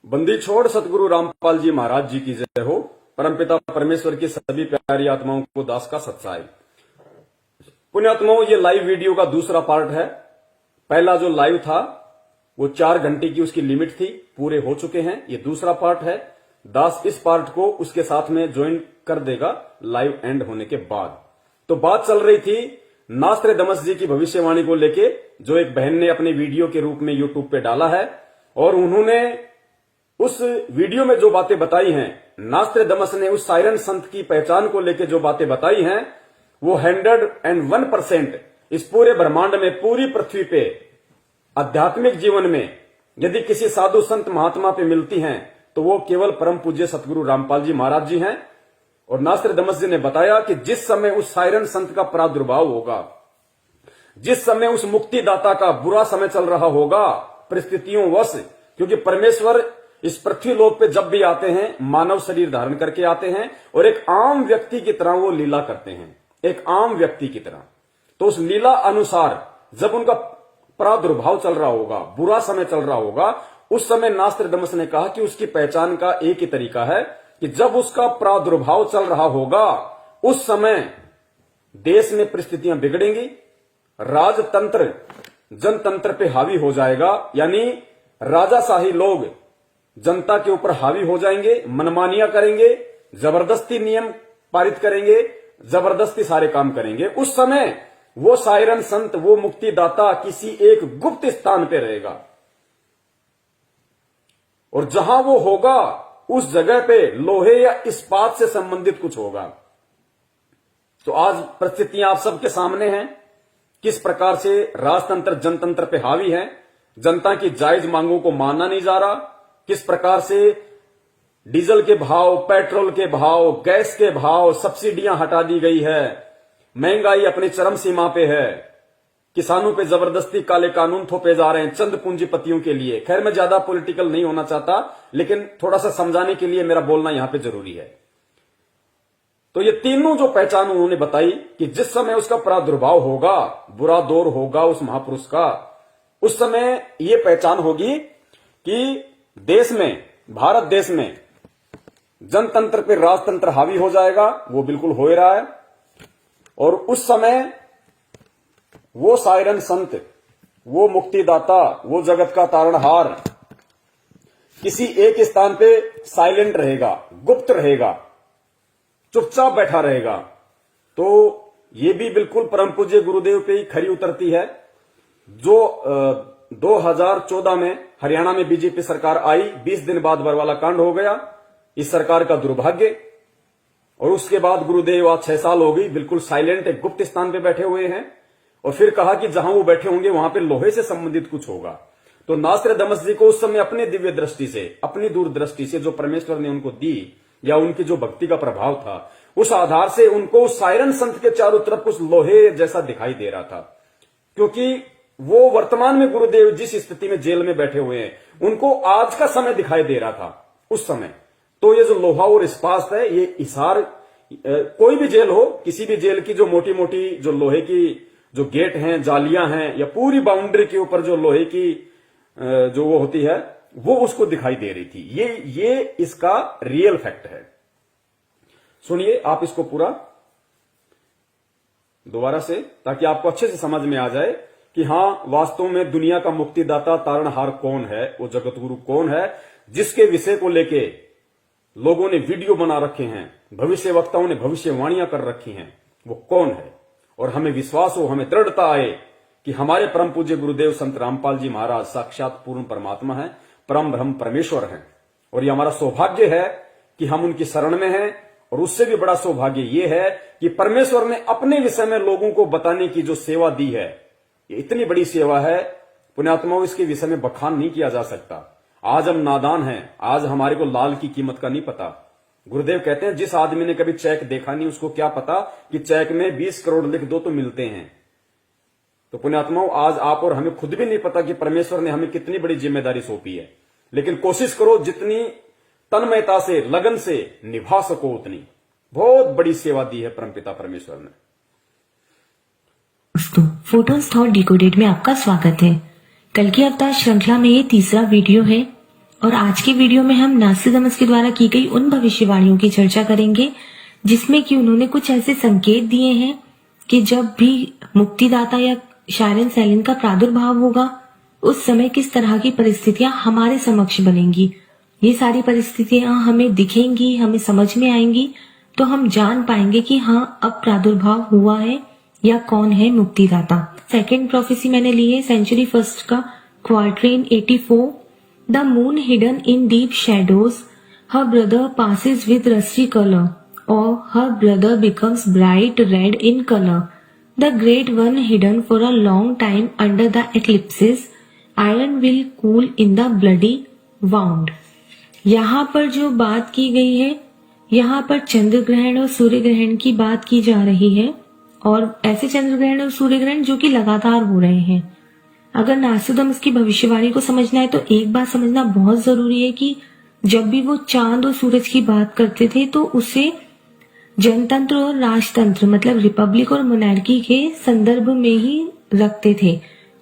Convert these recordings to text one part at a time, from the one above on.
बंदी छोड़ सतगुरु रामपाल जी महाराज जी की जय हो। परमपिता परमेश्वर की सभी प्यारी आत्माओं को दास का सत्साई। पुण्यात्माओं, ये लाइव वीडियो का दूसरा पार्ट है। पहला जो लाइव था वो 4 घंटे की उसकी लिमिट थी, पूरे हो चुके हैं। ये दूसरा पार्ट है। दास इस पार्ट को उसके साथ में ज्वाइन कर देगा लाइव एंड होने के बाद। तो बात चल रही थी नास्त्रेदमस जी की भविष्यवाणी को लेके, जो एक बहन ने अपने वीडियो के रूप में यूट्यूब पे डाला है। और उन्होंने उस वीडियो में जो बातें बताई हैं, नास्त्रेदमस ने उस साइरन संत की पहचान को लेके जो बातें बताई हैं, वो 101% इस पूरे ब्रह्मांड में, पूरी पृथ्वी पे आध्यात्मिक जीवन में यदि किसी साधु संत महात्मा पे मिलती हैं तो वो केवल परम पूज्य सतगुरु रामपाल जी महाराज जी हैं। और नास्त्रेदमस जी ने बताया कि जिस समय उस साइरन संत का प्रादुर्भाव होगा, जिस समय उस मुक्तिदाता का बुरा समय चल रहा होगा परिस्थितियों वश, क्योंकि परमेश्वर इस पृथ्वी लोक पे जब भी आते हैं मानव शरीर धारण करके आते हैं और एक आम व्यक्ति की तरह वो लीला करते हैं, एक आम व्यक्ति की तरह। तो उस लीला अनुसार जब उनका प्रादुर्भाव चल रहा होगा, बुरा समय चल रहा होगा, उस समय नास्त्रेदमस ने कहा कि उसकी पहचान का एक ही तरीका है कि जब उसका प्रादुर्भाव चल रहा होगा उस समय देश में परिस्थितियां बिगड़ेंगी, राजतंत्र जनतंत्र पे हावी हो जाएगा, यानी राजाशाही लोग जनता के ऊपर हावी हो जाएंगे, मनमानियां करेंगे, जबरदस्ती नियम पारित करेंगे, जबरदस्ती सारे काम करेंगे। उस समय वो साइरन संत, वो मुक्तिदाता किसी एक गुप्त स्थान पे रहेगा और जहां वो होगा उस जगह पे लोहे या इस्पात से संबंधित कुछ होगा। तो आज परिस्थितियां आप सबके सामने हैं, किस प्रकार से राजतंत्र जनतंत्र पे हावी है, जनता की जायज मांगों को माना नहीं जा रहा, किस प्रकार से डीजल के भाव, पेट्रोल के भाव, गैस के भाव, सब्सिडियां हटा दी गई है, महंगाई अपनी चरम सीमा पे है, किसानों पे जबरदस्ती काले कानून थोपे जा रहे हैं चंद पूंजीपतियों के लिए। खैर, मैं ज्यादा पॉलिटिकल नहीं होना चाहता, लेकिन थोड़ा सा समझाने के लिए मेरा बोलना यहां पे जरूरी है। तो ये तीनों जो पहचान उन्होंने बताई कि जिस समय उसका प्रादुर्भाव होगा, बुरा दौर होगा उस महापुरुष का, उस समय ये पहचान होगी कि देश में, भारत देश में जनतंत्र पे राजतंत्र हावी हो जाएगा। वो बिल्कुल हो ही रहा है। और उस समय वो साइरन संत, वो मुक्तिदाता, वो जगत का तारणहार किसी एक स्थान पे साइलेंट रहेगा, गुप्त रहेगा, चुपचाप बैठा रहेगा। तो ये भी बिल्कुल परम पूज्य गुरुदेव पे ही खरी उतरती है। जो 2014 में हरियाणा में बीजेपी सरकार आई, 20 दिन बाद बरवाला कांड हो गया, इस सरकार का दुर्भाग्य। और उसके बाद गुरुदेव आज 6 साल हो गई बिल्कुल साइलेंट, एक गुप्त स्थान पे बैठे हुए हैं। और फिर कहा कि जहां वो बैठे होंगे वहां पे लोहे से संबंधित कुछ होगा। तो नास्त्रेदमस जी को उस समय अपने दिव्य दृष्टि से, अपनी दूरदृष्टि से जो परमेश्वर ने उनको दी, या उनकी जो भक्ति का प्रभाव था, उस आधार से उनको उस साइरन संत के चारों तरफ कुछ लोहे जैसा दिखाई दे रहा था। क्योंकि वो वर्तमान में गुरुदेव जिस स्थिति में जेल में बैठे हुए हैं, उनको आज का समय दिखाई दे रहा था उस समय। तो ये जो लोहा और इस्पात है, ये हिसार, कोई भी जेल हो, किसी भी जेल की जो मोटी मोटी जो लोहे की जो गेट हैं, जालियां हैं, या पूरी बाउंड्री के ऊपर जो लोहे की जो वो होती है, वो उसको दिखाई दे रही थी। ये इसका रियल फैक्ट है। सुनिए आप इसको पूरा दोबारा से, ताकि आपको अच्छे से समझ में आ जाए कि हां, वास्तव में दुनिया का मुक्तिदाता तारणहार कौन है, वो जगत गुरु कौन है, जिसके विषय को लेके लोगों ने वीडियो बना रखे हैं, भविष्य वक्ताओं ने भविष्यवाणियां कर रखी हैं, वो कौन है। और हमें विश्वास हो, हमें दृढ़ता आए कि हमारे परम पूज्य गुरुदेव संत रामपाल जी महाराज साक्षात पूर्ण परमात्मा है, परम ब्रह्म परमेश्वर हैं। और ये हमारा सौभाग्य है कि हम उनकी शरण में हैं। और उससे भी बड़ा सौभाग्य ये है कि परमेश्वर ने अपने विषय में लोगों को बताने की जो सेवा दी है, ये इतनी बड़ी सेवा है पुण्यात्माओं, इसके विषय में बखान नहीं किया जा सकता। आज हम नादान हैं, आज हमारे को लाल की कीमत का नहीं पता। गुरुदेव कहते हैं जिस आदमी ने कभी चेक देखा नहीं, उसको क्या पता कि चेक में 20 करोड़ लिख दो तो मिलते हैं। तो पुण्यात्माओं, आज आप और हमें खुद भी नहीं पता कि परमेश्वर ने हमें कितनी बड़ी जिम्मेदारी सौंपी है। लेकिन कोशिश करो जितनी तन्मयता से, लगन से निभा सको उतनी। बहुत बड़ी सेवा दी है परमपिता परमेश्वर ने। दोस्तों, फोटोज थॉट डिकोडेड में आपका स्वागत है। कल की अवतार श्रृंखला में ये तीसरा वीडियो है। और आज के वीडियो में हम नास्ट्राडामस के द्वारा की गई उन भविष्यवाणियों की चर्चा करेंगे जिसमें कि उन्होंने कुछ ऐसे संकेत दिए हैं कि जब भी मुक्तिदाता या शायरन सैलिन का प्रादुर्भाव होगा उस समय किस तरह की परिस्थितियां हमारे समक्ष बनेंगी। ये सारी परिस्थितियां हमें दिखेंगी, हमें समझ में आएंगी, तो हम जान पाएंगे कि हाँ अब प्रादुर्भाव हुआ है या कौन है मुक्तिदाता। सेकेंड प्रोफेसी मैंने ली है सेंचुरी फर्स्ट का quatrain 84। The moon hidden in deep shadows, her brother passes with rusty colour और her brother becomes bright red in colour. The great one hidden for a long time under the eclipses, iron will cool in the bloody wound. यहाँ पर जो बात की गई है, यहाँ पर चंद्र ग्रहण और सूर्य ग्रहण की बात की जा रही है और ऐसे चंद्र ग्रहण और सूर्य ग्रहण जो कि लगातार हो रहे हैं। अगर नास्ट्राडामस की भविष्यवाणी को समझना है तो एक बात समझना बहुत जरूरी है कि जब भी वो चांद और सूरज की बात करते थे तो उसे जनतंत्र और राजतंत्र मतलब रिपब्लिक और मोनार्की के संदर्भ में ही रखते थे।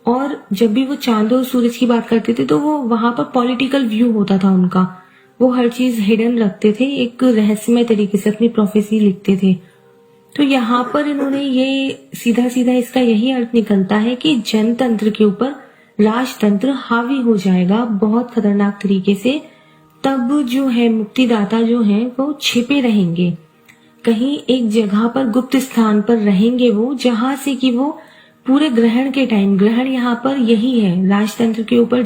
और जब भी वो चांद और सूरज की बात करते थे तो वो वहां पर पॉलिटिकल व्यू होता था उनका, वो हर चीज हिडन रखते थे, एक रहस्यमय तरीके से अपनी प्रोफेसी लिखते थे। तो यहाँ पर इन्होंने ये सीधा सीधा इसका यही अर्थ निकलता है कि जनतंत्र के ऊपर राजतंत्र हावी हो जाएगा बहुत खतरनाक तरीके से। तब जो है मुक्तिदाता जो है वो छिपे रहेंगे, कहीं एक जगह पर गुप्त स्थान पर रहेंगे वो, जहां से कि वो पूरे ग्रहण के टाइम, ग्रहण यहाँ पर यही है, राजतंत्र के ऊपर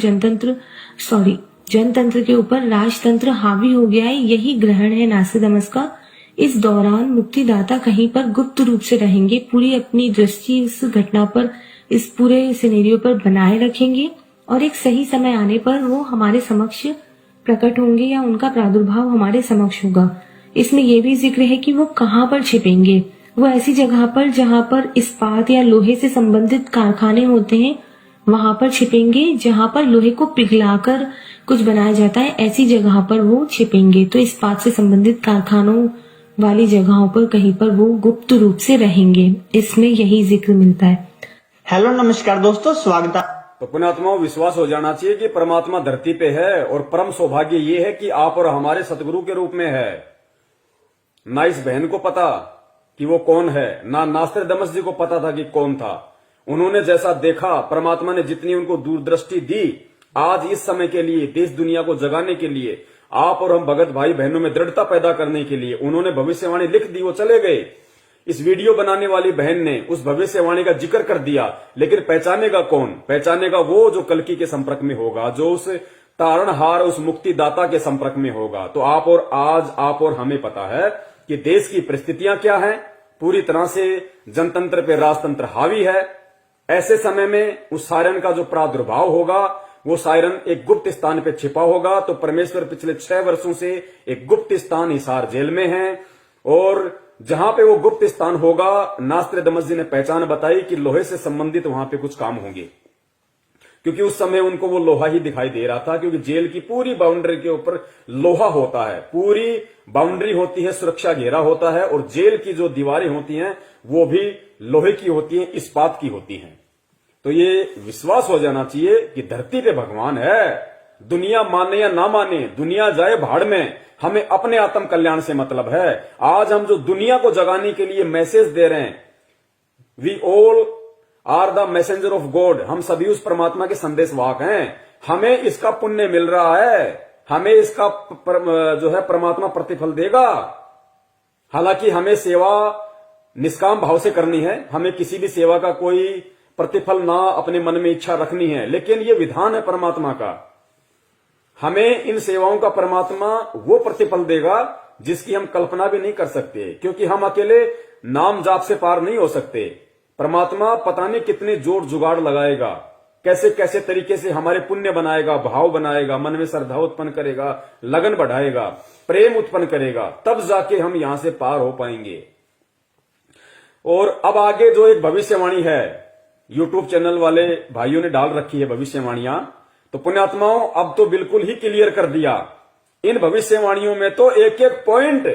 जनतंत्र के ऊपर राजतंत्र हावी हो गया है, यही ग्रहण है नास्ट्राडामस का। इस दौरान मुक्तिदाता कहीं पर गुप्त रूप से रहेंगे, पूरी अपनी दृष्टि इस घटना पर, इस पूरे सिनेरियो पर बनाए रखेंगे और एक सही समय आने पर वो हमारे समक्ष प्रकट होंगे या उनका प्रादुर्भाव हमारे समक्ष होगा। इसमें यह भी जिक्र है कि वो कहाँ पर छिपेंगे। वो ऐसी जगह पर जहाँ पर इस्पात या लोहे से संबंधित कारखाने होते हैं वहां पर छिपेंगे, जहां पर लोहे को पिघलाकर कुछ बनाया जाता है ऐसी जगह पर वो छिपेंगे। तो इस्पात से संबंधित कारखानों वाली जगहों पर कहीं पर वो गुप्त रूप से रहेंगे, इसमें यही जिक्र मिलता है। हेलो नमस्कार दोस्तों, स्वागत है। तो पुण्यात्माओं, विश्वास हो जाना चाहिए कि परमात्मा धरती पे है और परम सौभाग्य ये है कि आप और हमारे सतगुरु के रूप में है। ना इस बहन को पता कि वो कौन है, ना नास्ट्राडामस जी को पता था कि कौन था। उन्होंने जैसा देखा, परमात्मा ने जितनी उनको दूरदृष्टि दी, आज इस समय के लिए, देश दुनिया को जगाने के लिए, आप और हम भगत भाई बहनों में दृढ़ता पैदा करने के लिए उन्होंने भविष्यवाणी लिख दी। वो चले गए, इस वीडियो बनाने वाली बहन ने उस भविष्यवाणी का जिक्र कर दिया, लेकिन पहचानेगा कौन? पहचानेगा वो जो कल्कि के संपर्क में होगा, जो उस तारणहार, उस मुक्तिदाता के संपर्क में होगा। तो आज आप और हमें पता है कि देश की परिस्थितियां क्या हैं। पूरी तरह से जनतंत्र पे राजतंत्र हावी है। ऐसे समय में उस सायरन का जो प्रादुर्भाव होगा, वो सायरन एक गुप्त स्थान पे छिपा होगा। तो परमेश्वर पिछले 6 वर्षों से एक गुप्त स्थान हिसार जेल में है, और जहां पे वो गुप्त स्थान होगा, नास्ट्राडामस जी ने पहचान बताई कि लोहे से संबंधित वहां पे कुछ काम होंगे, क्योंकि उस समय उनको वो लोहा ही दिखाई दे रहा था। क्योंकि जेल की पूरी बाउंड्री के ऊपर लोहा होता है, पूरी बाउंड्री होती है, सुरक्षा घेरा होता है, और जेल की जो दीवारें होती हैं वो भी लोहे की होती हैं, इस्पात की होती हैं। तो ये विश्वास हो जाना चाहिए कि धरती पे भगवान है। दुनिया माने या ना माने, दुनिया जाए भाड़ में, हमें अपने आत्म कल्याण से मतलब है। आज हम जो दुनिया को जगाने के लिए मैसेज दे रहे हैं, we all are the messenger of God, हम सभी उस परमात्मा के संदेशवाहक हैं। हमें इसका पुण्य मिल रहा है, हमें इसका जो है परमात्मा प्रतिफल देगा। हालांकि हमें सेवा निष्काम भाव से करनी है, हमें किसी भी सेवा का कोई प्रतिफल ना अपने मन में इच्छा रखनी है, लेकिन ये विधान है परमात्मा का। हमें इन सेवाओं का परमात्मा वो प्रतिफल देगा जिसकी हम कल्पना भी नहीं कर सकते, क्योंकि हम अकेले नाम जाप से पार नहीं हो सकते। परमात्मा पता नहीं कितने जोर जुगाड़ लगाएगा, कैसे कैसे तरीके से हमारे पुण्य बनाएगा, भाव बनाएगा, मन में श्रद्धा उत्पन्न करेगा, लगन बढ़ाएगा, प्रेम उत्पन्न करेगा, तब जाके हम यहां से पार हो पाएंगे। और अब आगे जो एक भविष्यवाणी है, यूट्यूब चैनल वाले भाइयों ने डाल रखी है भविष्यवाणियां, तो पुण्यात्माओं अब तो बिल्कुल ही क्लियर कर दिया। इन भविष्यवाणियों में तो एक एक पॉइंट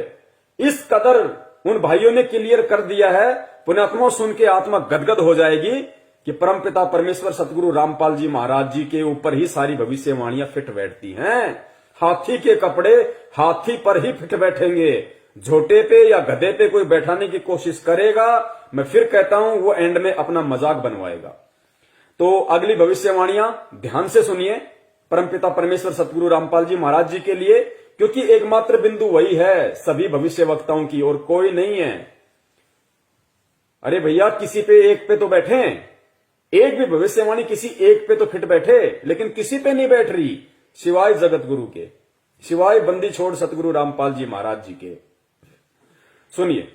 इस कदर उन भाइयों ने क्लियर कर दिया है, पुण्यात्माओं सुन के आत्मा गदगद हो जाएगी कि परमपिता परमेश्वर सतगुरु रामपाल जी महाराज जी के ऊपर ही सारी भविष्यवाणियां फिट बैठती हैं। हाथी के कपड़े हाथी पर ही फिट बैठेंगे। झोटे पे या गधे पे कोई बैठाने की कोशिश करेगा, मैं फिर कहता हूं, वो एंड में अपना मजाक बनवाएगा। तो अगली भविष्यवाणियां ध्यान से सुनिए परमपिता परमेश्वर सतगुरु रामपाल जी महाराज जी के लिए, क्योंकि एकमात्र बिंदु वही है सभी भविष्य वक्ताओं की, और कोई नहीं है। अरे भैया, किसी पे एक पे तो बैठे, एक भी भविष्यवाणी किसी एक पे तो फिट बैठे, लेकिन किसी पे नहीं बैठ रही, सिवाय जगत गुरु के, सिवाय बंदी छोड़ सतगुरु रामपाल जी महाराज जी के। सुनिए,